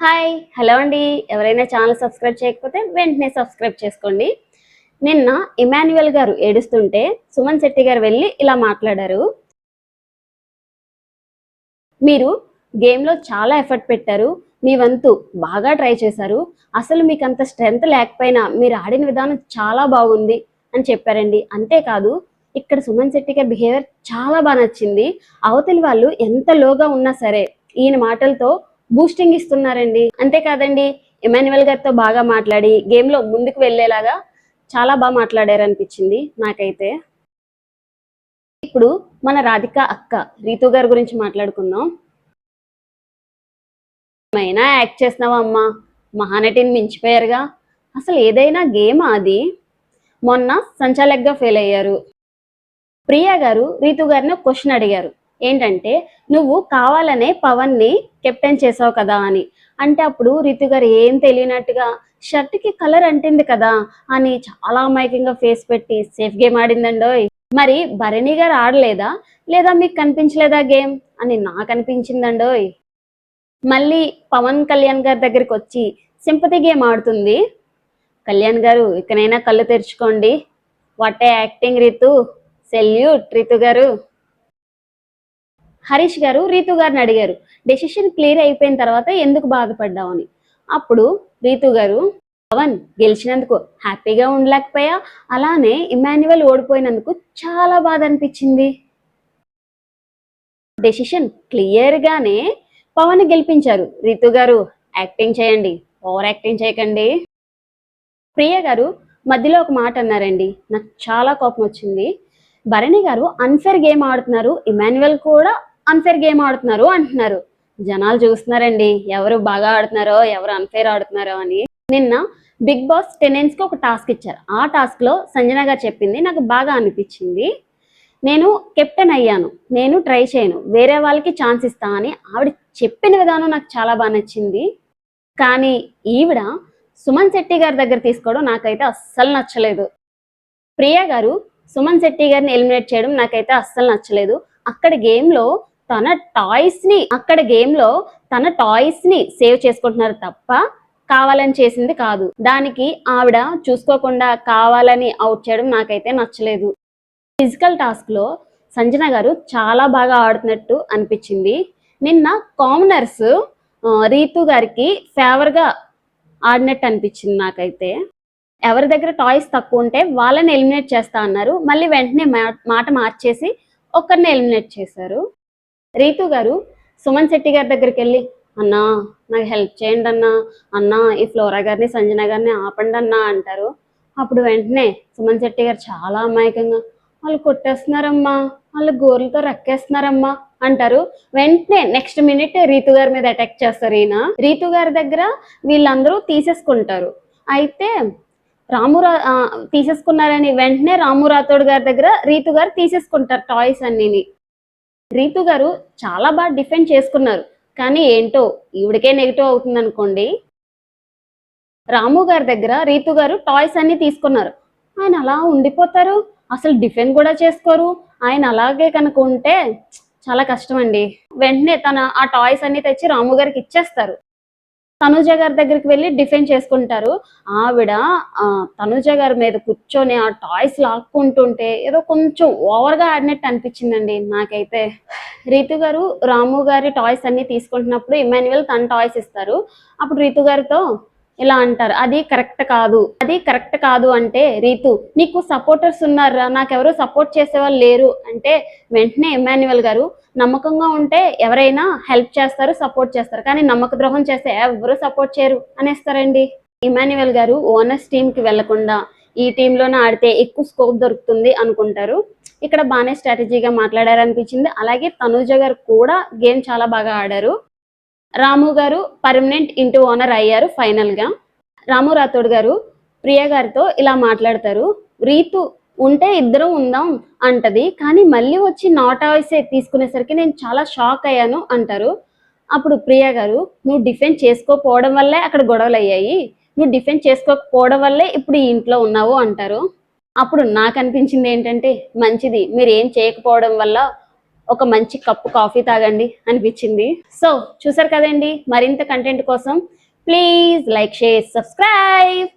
Hi hello అండి. ఎవరైనా channel subscribe చేయకపోతే వెంటనే సబ్స్క్రైబ్ చేసుకోండి. నిన్న ఇమాన్యుయల్ గారు ఏడుస్తుంటే సుమన్ శెట్టి గారు వెళ్ళి ఇలా మాట్లాడారు. మీరు గేమ్లో చాలా ఎఫర్ట్ పెట్టారు, మీ వంతు బాగా ట్రై చేశారు, అసలు మీకు అంత స్ట్రెంగ్త్ లేకపోయినా మీరు ఆడిన విధానం చాలా బాగుంది అని చెప్పారండి. అంతేకాదు ఇక్కడ సుమన్ శెట్టి గారి బిహేవియర్ చాలా బాగా నచ్చింది. అవతలి వాళ్ళు ఎంత లోగా ఉన్నా సరే ఈయన మాటలతో బూస్టింగ్ ఇస్తున్నారండి. అంతేకాదండి, ఇమాన్యుయల్ గారితో బాగా మాట్లాడి గేమ్లో ముందుకు వెళ్ళేలాగా చాలా బాగా మాట్లాడారు అనిపించింది నాకైతే. ఇప్పుడు మన రాధిక అక్క రీతు గారి గురించి మాట్లాడుకుందాం. అయినా యాక్ట్ చేస్తున్నావా అమ్మా, మహానటిని మించిపోయారుగా. అసలు ఏదైనా గేమ్ అది. మొన్న సంచాలక్గా ఫెయిల్ అయ్యారు. ప్రియా గారు రీతు గారిని ఒక క్వశ్చన్ అడిగారు, ఏంటంటే నువ్వు కావాలనే పవన్ ని కెప్టెన్ చేసావు కదా అని. అంటే అప్పుడు రీతు గారు ఏం తెలియనట్టుగా షర్ట్ కి కలర్ అంటింది కదా అని చాలా అమాయకంగా ఫేస్ పెట్టి సేఫ్ గేమ్ ఆడిందండోయ్. మరి భరణి గారు ఆడలేదా, లేదా మీకు కనిపించలేదా గేమ్ అని నాకు అనిపించిందండోయ్. మళ్ళీ పవన్ కళ్యాణ్ గారి దగ్గరికి వచ్చి సింపతి గేమ్ ఆడుతుంది. కళ్యాణ్ గారు ఇకనైనా కళ్ళు తెరుచుకోండి, what a acting Ritu, salute Ritu గారు. హరీష్ గారు రీతు గారిని అడిగారు, డెసిషన్ క్లియర్ అయిపోయిన తర్వాత ఎందుకు బాధపడ్డావు అని. అప్పుడు రీతు గారు, పవన్ గెలిచినందుకు హ్యాపీగా ఉండలేకపోయా, అలానే ఇమాన్యువల్ ఓడిపోయినందుకు చాలా బాధ అనిపించింది. డెసిషన్ క్లియర్ గానే పవన్ గెలిపించారు. రీతు గారు యాక్టింగ్ చేయండి, ఓవర్ యాక్టింగ్ చేయకండి. ప్రియ గారు మధ్యలో ఒక మాట అన్నారండి, నాకు చాలా కోపం వచ్చింది. భరణి గారు అన్ఫేర్ గేమ్ ఆడుతున్నారు, ఇమాన్యువల్ కూడా అన్ఫేర్ గేమ్ ఆడుతున్నారు అంటున్నారు. జనాలు చూస్తున్నారండి ఎవరు బాగా ఆడుతున్నారో ఎవరు అన్ఫేర్ ఆడుతున్నారో అని. నిన్న బిగ్ బాస్ టెనెన్స్ కి ఒక టాస్క్ ఇచ్చారు. ఆ టాస్క్ లో సంజన గారు చెప్పింది నాకు బాగా అనిపించింది. నేను కెప్టెన్ అయ్యాను, నేను ట్రై చేయను, వేరే వాళ్ళకి ఛాన్స్ ఇస్తా అని ఆవిడ చెప్పిన విధానం నాకు చాలా బాగా నచ్చింది. కానీ ఈవిడ సుమన్ శెట్టి గారి దగ్గర తీసుకోవడం నాకైతే అస్సలు నచ్చలేదు. ప్రియా గారు సుమన్ శెట్టి గారిని ఎలిమినేట్ చేయడం నాకైతే అస్సలు నచ్చలేదు. అక్కడ గేమ్లో తన టాయ్స్ ని సేవ్ చేసుకుంటున్నారు తప్ప కావాలని చేసింది కాదు. దానికి ఆవిడ చూసుకోకుండా కావాలని అవుట్ చేయడం నాకైతే నచ్చలేదు. ఫిజికల్ టాస్క్ లో సంజన గారు చాలా బాగా ఆడుతున్నట్టు అనిపించింది. నిన్న కామనర్స్ రీతు గారికి ఫేవర్ గా ఆడినట్టు అనిపించింది నాకైతే. ఎవరి దగ్గర టాయ్స్ తక్కువ ఉంటే వాళ్ళని ఎలిమినేట్ చేస్తా అన్నారు, మళ్ళీ వెంటనే మాట మార్చేసి ఒక్కరిని ఎలిమినేట్ చేశారు. రీతు గారు సుమన్ శెట్టి గారి దగ్గరికి వెళ్ళి, అన్నా నాకు హెల్ప్ చేయండి అన్నా, అన్నా ఈ ఫ్లోరా గారిని సంజన గారిని ఆపండి అన్నా అంటారు. అప్పుడు వెంటనే సుమన్ శెట్టి గారు చాలా అమాయకంగా, వాళ్ళు కొట్టేస్తున్నారమ్మా, వాళ్ళు గోర్లతో రక్కేస్తున్నారమ్మా అంటారు. వెంటనే నెక్స్ట్ మినిట్ రీతు గారి మీద అటాక్ చేస్తారు ఈయన. రీతు గారి దగ్గర వీళ్ళందరూ తీసేసుకుంటారు. అయితే తీసేసుకున్నారని వెంటనే రాము రాథోడ్ గారి దగ్గర రీతు గారు తీసేసుకుంటారు టాయ్స్ అన్నిని. రీతు గారు చాలా బాగా డిఫెండ్ చేసుకున్నారు, కానీ ఏంటో ఈవిడకే నెగిటివ్ అవుతుంది అనుకోండి. రాము గారి దగ్గర రీతు గారు టాయ్స్ అన్ని తీసుకున్నారు, ఆయన అలా ఉండిపోతారు, అసలు డిఫెండ్ కూడా చేసుకోరు. ఆయన అలాగే కనుక ఉంటే చాలా కష్టం అండి. వెంటనే ఆ టాయ్స్ అన్ని తెచ్చి రాము గారికి ఇచ్చేస్తారు. తనుజ గారి దగ్గరికి వెళ్ళి డిఫెండ్ చేసుకుంటారు. ఆవిడ తనుజ గారి మీద కూర్చొని ఆ టాయ్స్ లాక్కుంటుంటే ఏదో కొంచెం ఓవర్గా ఆడినట్టు అనిపించిందండి నాకైతే. రీతు గారు రాము గారి టాయ్స్ అన్ని తీసుకుంటున్నప్పుడు ఇమాన్యుయల్ తన టాయ్స్ ఇస్తారు. అప్పుడు రీతు గారితో ఇలా అంటారు, అది కరెక్ట్ కాదు అంటే, రీతు నీకు సపోర్టర్స్ ఉన్నారా, నాకెవరు సపోర్ట్ చేసేవాళ్ళు లేరు అంటే వెంటనే ఇమాన్యుయల్ గారు, నమ్మకంగా ఉంటే ఎవరైనా హెల్ప్ చేస్తారు, సపోర్ట్ చేస్తారు, కానీ నమ్మక ద్రోహం చేస్తే ఎవరు సపోర్ట్ చేయరు అనేస్తారండి. ఇమాన్యుయల్ గారు ఓనర్స్ టీమ్ కి వెళ్లకుండా ఈ టీంలోనే ఆడితే ఎక్కువ స్కోప్ దొరుకుతుంది అనుకుంటారు. ఇక్కడ బాగానే స్ట్రాటజీగా మాట్లాడారనిపించింది. అలాగే తనూజ గారు కూడా గేమ్ చాలా బాగా ఆడారు. రాము గారు పర్మనెంట్ ఇంటి ఓనర్ అయ్యారు ఫైనల్ గా. రాము రాథోడ్ గారు ప్రియ గారితో ఇలా మాట్లాడతారు, రీతు ఉంటే ఇద్దరం ఉందాం అంటది, కానీ మళ్ళీ వచ్చి నాట్ వాయిస్ తీసుకునేసరికి నేను చాలా షాక్ అయ్యాను అంటారు. అప్పుడు ప్రియ గారు, నువ్వు డిఫెండ్ చేసుకోకపోవడం వల్లే అక్కడ గొడవలు అయ్యాయి, నువ్వు డిఫెండ్ చేసుకోకపోవడం వల్లే ఇప్పుడు ఈ ఇంట్లో ఉన్నావు అంటారు. అప్పుడు నాకు అనిపించింది ఏంటంటే, మంచిది మీరు ఏం చేయకపోవడం వల్ల ఒక మంచి కప్పు కాఫీ తాగండి అనిపించింది. సో చూసారు కదండి, మరింత కంటెంట్ కోసం ప్లీజ్ లైక్, షేర్, సబ్స్క్రైబ్.